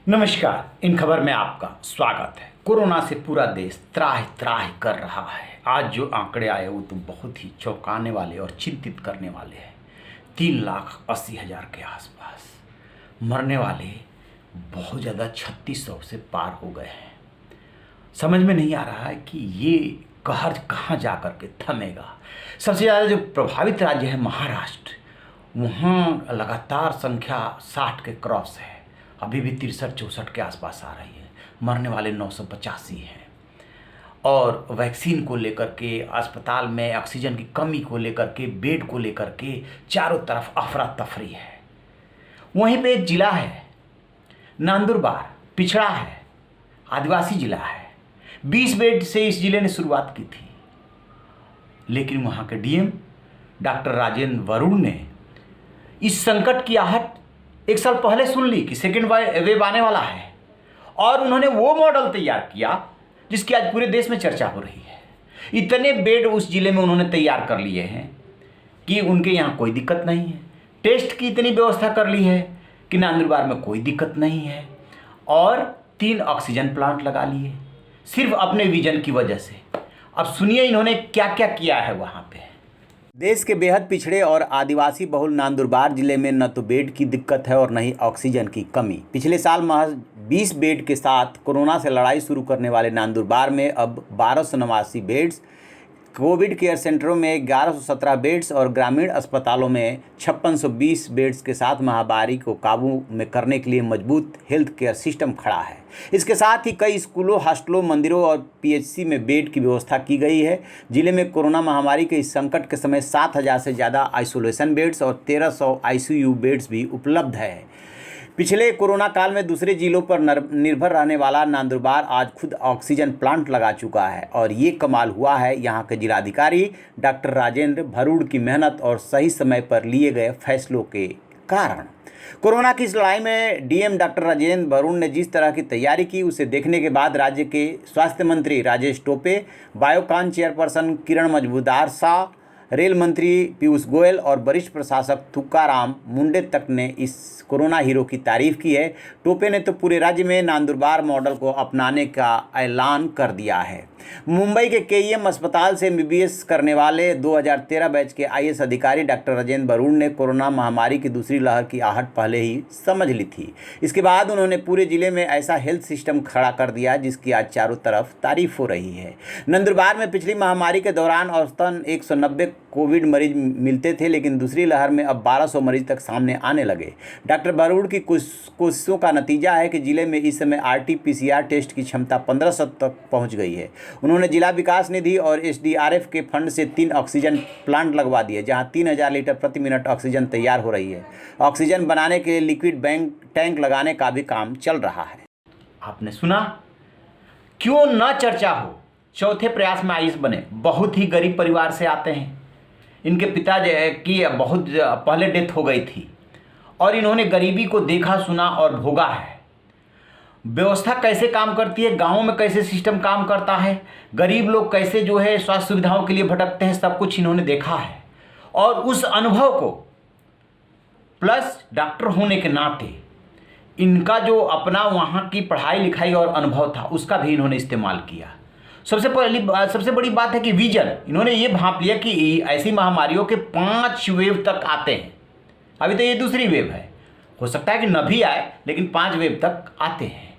नमस्कार। इन खबर में आपका स्वागत है। कोरोना से पूरा देश त्राहि त्राहि कर रहा है। आज जो आंकड़े आए वो तो बहुत ही चौंकाने वाले और चिंतित करने वाले हैं। 3,80,000 के आसपास मरने वाले बहुत ज़्यादा 3600 से पार हो गए हैं। समझ में नहीं आ रहा है कि ये कहर कहाँ जा कर के थमेगा। सबसे ज़्यादा जो प्रभावित राज्य है महाराष्ट्र, वहाँ लगातार संख्या 60 के क्रॉस है। अभी भी 63-64 के आसपास आ रही है। मरने वाले 985 हैं। और वैक्सीन को लेकर के, अस्पताल में ऑक्सीजन की कमी को लेकर के, बेड को लेकर के चारों तरफ अफरा तफरी है। वहीं पे एक जिला है नंदुरबार, पिछड़ा है, आदिवासी जिला है। 20 बेड से इस जिले ने शुरुआत की थी, लेकिन वहाँ के डीएम डॉक्टर राजेंद्र वरुण ने इस संकट की आहट एक साल पहले सुन ली कि सेकेंड वेव आने वाला है, और उन्होंने वो मॉडल तैयार किया जिसकी आज पूरे देश में चर्चा हो रही है। इतने बेड उस जिले में उन्होंने तैयार कर लिए हैं कि उनके यहाँ कोई दिक्कत नहीं है। टेस्ट की इतनी व्यवस्था कर ली है कि नंदुरबार में कोई दिक्कत नहीं है, और 3 ऑक्सीजन प्लांट लगा लिए सिर्फ अपने विजन की वजह से। अब सुनिए इन्होंने क्या क्या किया है वहाँ पे। देश के बेहद पिछड़े और आदिवासी बहुल नंदुरबार जिले में न तो बेड की दिक्कत है और न ही ऑक्सीजन की कमी। पिछले साल महज 20 बेड के साथ कोरोना से लड़ाई शुरू करने वाले नंदुरबार में अब 1289 बेड्स, कोविड केयर सेंटरों में 1117 बेड्स और ग्रामीण अस्पतालों में 5620 बेड्स के साथ महामारी को काबू में करने के लिए मजबूत हेल्थ केयर सिस्टम खड़ा है। इसके साथ ही कई स्कूलों, हॉस्टलों, मंदिरों और पीएचसी में बेड की व्यवस्था की गई है। जिले में कोरोना महामारी के इस संकट के समय 7000 से ज़्यादा आइसोलेशन बेड्स और 1300 आईसीयू बेड्स भी उपलब्ध है। पिछले कोरोना काल में दूसरे जिलों पर निर्भर रहने वाला नंदुरबार आज खुद ऑक्सीजन प्लांट लगा चुका है, और ये कमाल हुआ है यहाँ के जिलाधिकारी डॉक्टर राजेंद्र वरुण की मेहनत और सही समय पर लिए गए फैसलों के कारण। कोरोना की इस लड़ाई में डीएम डॉक्टर राजेंद्र वरुण ने जिस तरह की तैयारी की, उसे देखने के बाद राज्य के स्वास्थ्य मंत्री राजेश टोपे, बायोकॉन चेयरपर्सन किरण मजूमदार शाह, रेल मंत्री पीयूष गोयल और वरिष्ठ प्रशासक तुकाराम मुंडे तक ने इस कोरोना हीरो की तारीफ की है। टोपे ने तो पूरे राज्य में नंदुरबार मॉडल को अपनाने का ऐलान कर दिया है। मुंबई के केईएम अस्पताल से एमबीबीएस करने वाले 2013 बैच के आईएएस अधिकारी डॉक्टर राजेंद्र वरुण ने कोरोना महामारी की दूसरी लहर की आहट पहले ही समझ ली थी। इसके बाद उन्होंने पूरे जिले में ऐसा हेल्थ सिस्टम खड़ा कर दिया जिसकी आज चारों तरफ तारीफ हो रही है। नंदुरबार में पिछली महामारी के दौरान औसतन 190 कोविड मरीज मिलते थे, लेकिन दूसरी लहर में अब 1200 मरीज तक सामने आने लगे। डॉक्टर वरुण की कोशिशों का नतीजा है कि जिले में इस समय आरटी-पीसीआर टेस्ट की क्षमता 1500 तक पहुंच गई है। उन्होंने जिला विकास निधि और एसडीआरएफ के फंड से 3 ऑक्सीजन प्लांट लगवा दिए, जहां 3000 लीटर प्रति मिनट ऑक्सीजन तैयार हो रही है। ऑक्सीजन बनाने के लिए लिक्विड टैंक लगाने का भी काम चल रहा है। आपने सुना, क्यों न चर्चा हो। चौथे प्रयास में आयुष बने, बहुत ही गरीब परिवार से आते हैं। इनके पिता की बहुत पहले डेथ हो गई थी, और इन्होंने गरीबी को देखा, सुना और भोगा है। व्यवस्था कैसे काम करती है, गांवों में कैसे सिस्टम काम करता है, गरीब लोग कैसे जो है स्वास्थ्य सुविधाओं के लिए भटकते हैं, सब कुछ इन्होंने देखा है। और उस अनुभव को प्लस डॉक्टर होने के नाते इनका जो अपना वहाँ की पढ़ाई लिखाई और अनुभव था, उसका भी इन्होंने इस्तेमाल किया। सबसे बड़ी बात है कि विजन, इन्होंने ये भांप लिया कि ऐसी महामारियों के 5 वेव तक आते हैं। अभी तो ये दूसरी वेव है, हो सकता है कि न भी आए, लेकिन 5 वेव तक आते हैं,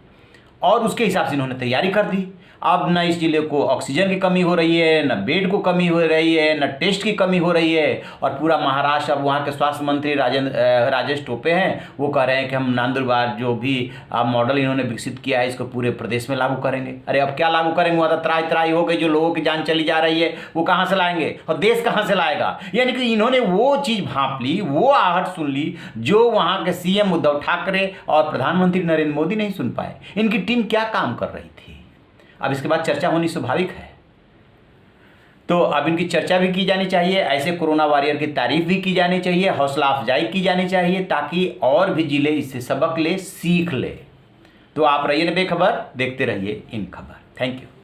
और उसके हिसाब से इन्होंने तैयारी कर दी। अब न इस जिले को ऑक्सीजन की कमी हो रही है, न बेड को कमी हो रही है, न टेस्ट की कमी हो रही है। और पूरा महाराष्ट्र, अब वहाँ के स्वास्थ्य मंत्री राजेश टोपे हैं, वो कह रहे हैं कि हम नंदुरबार जो भी मॉडल इन्होंने विकसित किया है, इसको पूरे प्रदेश में लागू करेंगे। अरे अब क्या लागू करेंगे, वहाँ तो त्राही त्राही हो गई। जो लोगों की जान चली जा रही है वो कहाँ से लाएंगे, और देश कहाँ से लाएगा। यानी कि इन्होंने वो चीज़ भांप ली, वो आहट सुन ली जो वहाँ के सीएम उद्धव ठाकरे और प्रधानमंत्री नरेंद्र मोदी नहीं सुन पाए। इनकी टीम क्या काम कर रही थी। अब इसके बाद चर्चा होनी स्वाभाविक है, तो अब इनकी चर्चा भी की जानी चाहिए। ऐसे कोरोना वॉरियर की तारीफ भी की जानी चाहिए, हौसला अफजाई की जानी चाहिए, ताकि और भी जिले इससे सबक ले, सीख ले। तो आप रहिए बेखबर, देखते रहिए इन खबर। Thank you.